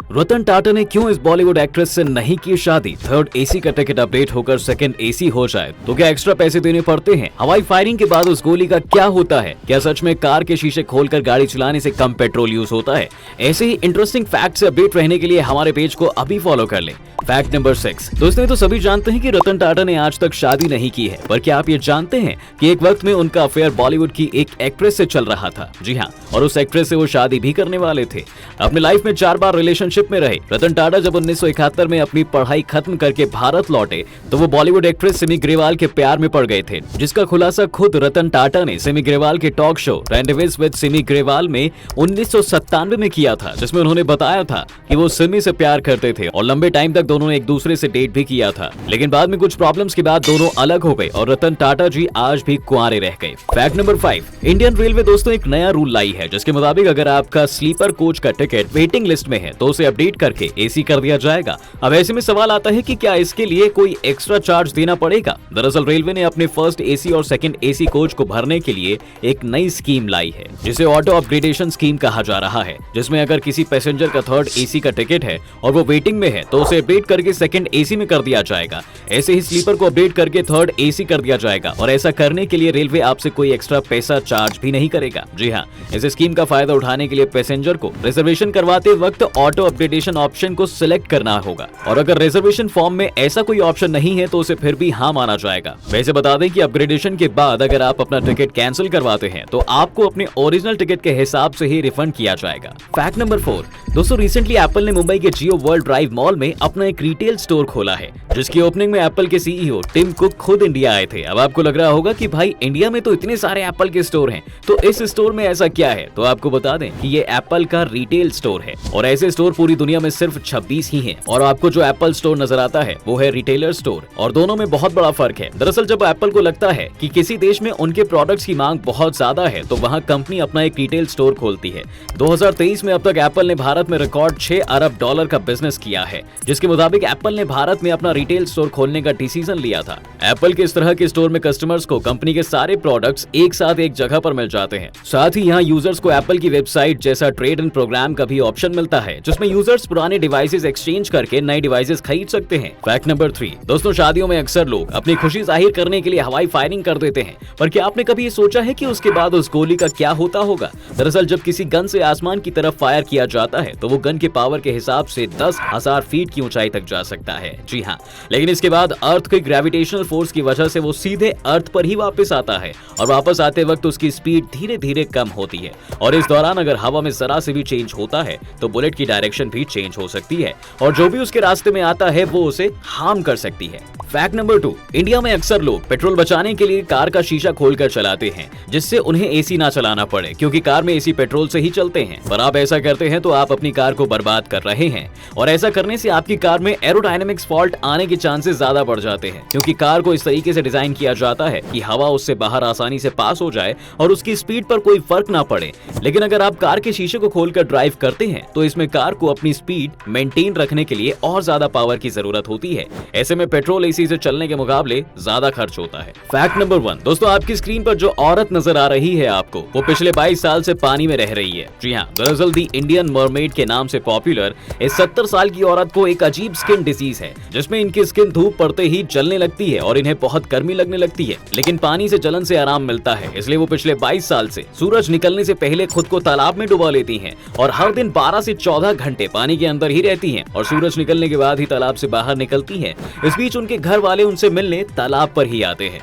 रतन टाटा ने क्यों इस बॉलीवुड एक्ट्रेस से नहीं की शादी? थर्ड एसी का टिकट अपडेट होकर सेकंड एसी हो जाए तो क्या एक्स्ट्रा पैसे देने पड़ते हैं? हवाई फायरिंग के बाद उस गोली का क्या होता है? क्या सच में कार के शीशे खोलकर गाड़ी चलाने से कम पेट्रोल यूज होता है? ऐसे ही इंटरेस्टिंग फैक्ट से अपडेट रहने के लिए हमारे पेज को अभी फॉलो कर लें। Fact number 6। दोस्तों, तो सभी जानते हैं कि रतन टाटा ने आज तक शादी नहीं की है, पर क्या आप ये जानते हैं कि एक वक्त में उनका अफेयर बॉलीवुड की एक एक्ट्रेस से चल रहा था? जी हाँ, और उस एक्ट्रेस से वो शादी भी करने वाले थे। अपने लाइफ में 4 बार रिलेशनशिप में रहे रतन टाटा जब 1971 में अपनी पढ़ाई खत्म करके भारत लौटे तो वो बॉलीवुड एक्ट्रेस सिमी ग्रेवाल के प्यार में पड़ गए थे, जिसका खुलासा खुद रतन टाटा ने सिमी ग्रेवाल के talk show rendezvous with Simi Grewal में 1997 में किया था, जिसमें उन्होंने बताया था कि वो सिमी से प्यार करते थे और लंबे टाइम तक दोनों ने एक दूसरे से डेट भी किया था। लेकिन बाद में कुछ प्रॉब्लम्स के बाद दोनों अलग हो गए और रतन टाटा जी आज भी कुंवारे रह गए। Fact number 5। इंडियन रेलवे दोस्तों एक नया रूल लाई है, जिसके मुताबिक अगर आपका स्लीपर कोच का टिकट वेटिंग लिस्ट में है तो उसे अपडेट करके एसी कर दिया जाएगा। अब ऐसे में सवाल आता है कि क्या इसके लिए कोई एक्स्ट्रा चार्ज देना पड़ेगा? दरअसल रेलवे ने अपने फर्स्ट एसी और सेकंड एसी कोच को भरने के लिए एक नई स्कीम लाई है, जिसे ऑटो अपग्रेडेशन स्कीम कहा जा रहा है, जिसमें अगर किसी पैसेंजर का थर्ड एसी का टिकट है और वो वेटिंग में है तो उसे अपडेट करके सेकंड एसी में कर दिया जाएगा। ऐसे ही स्लीपर को अपडेट करके थर्ड एसी कर दिया जाएगा और ऐसा करने के लिए रेलवे आपसे कोई एक्स्ट्रा पैसा चार्ज भी नहीं करेगा। जी हाँ, इस स्कीम का फायदा उठाने के लिए पैसेंजर को रिजर्वेशन करवाते वक्त ऑटो अपग्रेडेशन ऑप्शन को सिलेक्ट करना होगा और अगर रिजर्वेशन फॉर्म में ऐसा कोई ऑप्शन नहीं है तो उसे फिर भी हाँ माना जाएगा। वैसे बता दें कि अपग्रेडेशन के बाद अगर आप अपना टिकट कैंसिल करवाते हैं तो आपको अपने ओरिजिनल टिकट के हिसाब से ही रिफंड किया जाएगा। Fact number 4। दोस्तों, रिसेंटली एप्पल ने मुंबई के जियो वर्ल्ड ड्राइव मॉल में अपना एक रिटेल स्टोर खोला है, जिसकी ओपनिंग में एप्पल के सीईओ टिम कुक खुद इंडिया आए थे। अब आपको लग रहा होगा कि भाई इंडिया में तो इतने सारे एप्पल के स्टोर हैं, तो इस स्टोर में ऐसा क्या है? तो आपको बता दें कि ये एप्पल का रिटेल स्टोर है और ऐसे स्टोर पूरी दुनिया में सिर्फ 26 ही हैं और आपको जो एप्पल स्टोर नजर आता है वो है रिटेलर स्टोर और दोनों में बहुत बड़ा फर्क है। दरअसल जब एप्पल को लगता है कि किसी देश में उनके प्रोडक्ट्स की मांग बहुत ज्यादा है तो वहाँ कंपनी अपना एक रिटेल स्टोर खोलती है। 2023 में अब तक एप्पल ने भारत में रिकॉर्ड $6 अरब का बिजनेस किया है, जिसके मुताबिक एप्पल ने भारत में अपना रिटेल स्टोर खोलने का डिसीजन लिया था। एप्पल के इस तरह के स्टोर में कस्टमर्स को कंपनी के सारे प्रोडक्ट्स एक साथ एक जगह पर मिल जाते हैं। साथ ही यहाँ यूजर्स को एप्पल की वेबसाइट जैसा ट्रेड इन प्रोग्राम का भी ऑप्शन मिलता है, जिसमें यूजर्स पुराने डिवाइसेस एक्सचेंज करके नए डिवाइसेस खरीद सकते हैं। Fact number 3। दोस्तों, शादियों में अक्सर लोग अपनी खुशी जाहिर करने के लिए हवाई फायरिंग कर देते हैं, पर क्या आपने कभी ये सोचा है कि उसके बाद उस गोली का क्या होता होगा? दरअसल जब किसी गन से आसमान की तरफ फायर किया जाता है तो वो गन के पावर के हिसाब से 10,000 फीट की ऊंचाई तक जा सकता है। जी हाँ, लेकिन इसके बाद अर्थ की ग्रेविटेशनल फोर्स की वजह से वो सीधे अर्थ पर ही वापस आता है और वापस आते वक्त उसकी स्पीड धीरे धीरे कम होती है और इस दौरान अगर हवा में जरा से भी चेंज होता है तो बुलेट की डायरेक्शन भी चेंज हो सकती है और जो भी उसके रास्ते में आता है वो उसे हार्म कर सकती है। Fact number 2। इंडिया में अक्सर लोग पेट्रोल बचाने के लिए कार का शीशा खोलकर चलाते हैं, जिससे उन्हें एसी ना चलाना पड़े, क्योंकि कार में एसी पेट्रोल से ही चलते हैं। पर आप ऐसा करते हैं तो आप अपनी कार को बर्बाद कर रहे हैं और ऐसा करने से आपकी कार में एरोडायनेमिक्स फॉल्ट आने के चांसेस ज्यादा बढ़ जाते हैं, क्योंकि कार को इस तरीके से डिजाइन किया जाता है कि हवा उससे बाहर आसानी से पास हो जाए और उसकी स्पीड पर कोई फर्क ना पड़े। लेकिन अगर आप कार के शीशे को खोलकर ड्राइव करते हैं तो इसमें कार को अपनी स्पीड मेंटेन रखने के लिए और ज्यादा पावर की जरूरत होती है। ऐसे में पेट्रोल एसी से चलने के मुकाबले ज्यादा खर्च होता है। Fact number 1। दोस्तों, आपकी स्क्रीन पर जो औरत नजर आ रही है आपको, वो पिछले 22 साल से पानी में रह रही है। जी हाँ, दरअसल दी इंडियन मरमेड के नाम से पॉपुलर इस 70 साल की औरत को एक अजीब स्किन डिजीज है, जिसमें इनकी स्किन धूप पड़ते ही जलने लगती है और इन्हें बहुत गर्मी लगने लगती है। लेकिन पानी से जलन से आराम मिलता है, इसलिए वो पिछले 22 साल से सूरज निकलने से पहले खुद को तालाब में डुबा लेती हैं और हर दिन 12 से 14 घंटे पानी के अंदर ही रहती हैं और सूरज निकलने के बाद ही तालाब से बाहर निकलती हैं। इस बीच उनके घर वाले उनसे मिलने तालाब पर ही आते हैं।